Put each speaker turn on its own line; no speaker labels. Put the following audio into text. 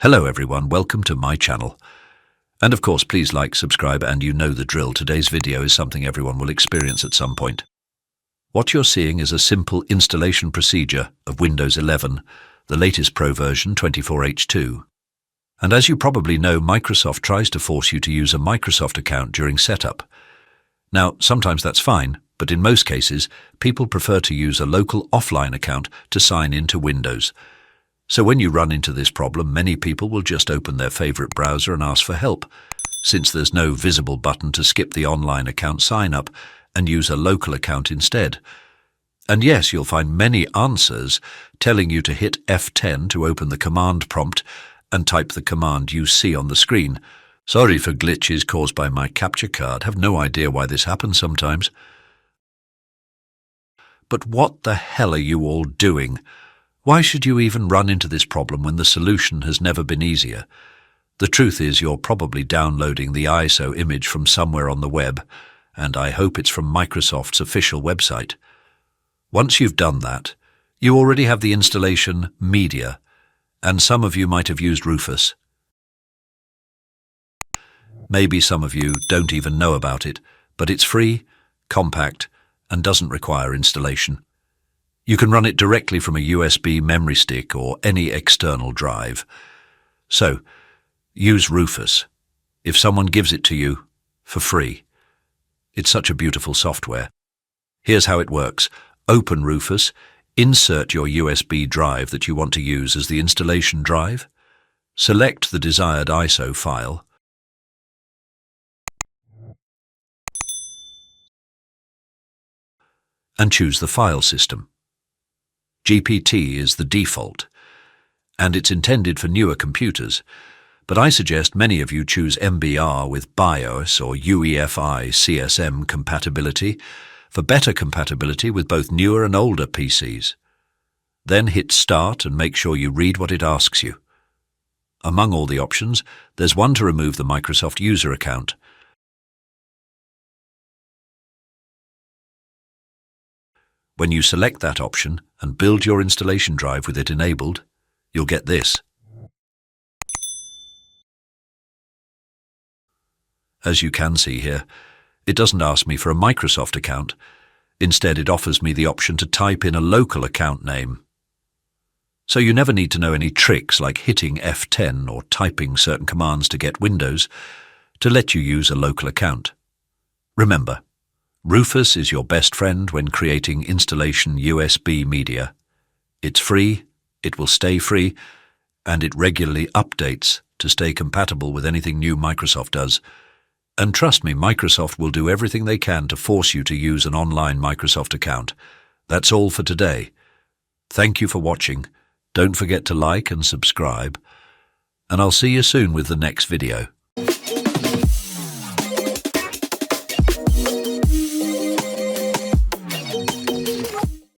Hello everyone, welcome to my channel. And of course, please like, subscribe, and you know the drill. Today's video is something everyone will experience at some point. What you're seeing is a simple installation procedure of Windows 11, the latest Pro version 24H2. And as you probably know, Microsoft tries to force you to use a Microsoft account during setup. Now, sometimes that's fine, but in most cases, people prefer to use a local offline account to sign into Windows. So when you run into this problem, many people will just open their favorite browser and ask for help, since there's no visible button to skip the online account sign-up and use a local account instead. And yes, you'll find many answers telling you to hit F10 to open the command prompt and type the command you see on the screen. Sorry for glitches caused by my capture card. Have no idea why this happens sometimes. But what the hell are you all doing? Why should you even run into this problem when the solution has never been easier? The truth is you're probably downloading the ISO image from somewhere on the web, and I hope it's from Microsoft's official website. Once you've done that, you already have the installation media, and some of you might have used Rufus. Maybe some of you don't even know about it, but it's free, compact, and doesn't require installation. You can run it directly from a USB memory stick or any external drive. So, use Rufus, if someone gives it to you, for free. It's such a beautiful software. Here's how it works. Open Rufus, insert your USB drive that you want to use as the installation drive, select the desired ISO file, and choose the file system. GPT is the default, and it's intended for newer computers, but I suggest many of you choose MBR with BIOS or UEFI CSM compatibility for better compatibility with both newer and older PCs. Then hit Start and make sure you read what it asks you. Among all the options, there's one to remove the Microsoft user account. When you select that option and build your installation drive with it enabled, you'll get this. As you can see here, it doesn't ask me for a Microsoft account. Instead, it offers me the option to type in a local account name. So you never need to know any tricks like hitting F10 or typing certain commands to get Windows to let you use a local account. Remember, Rufus is your best friend when creating installation USB media. It's free, it will stay free, and it regularly updates to stay compatible with anything new Microsoft does. And trust me, Microsoft will do everything they can to force you to use an online Microsoft account. That's all for today. Thank you for watching. Don't forget to like and subscribe, and I'll see you soon with the next video.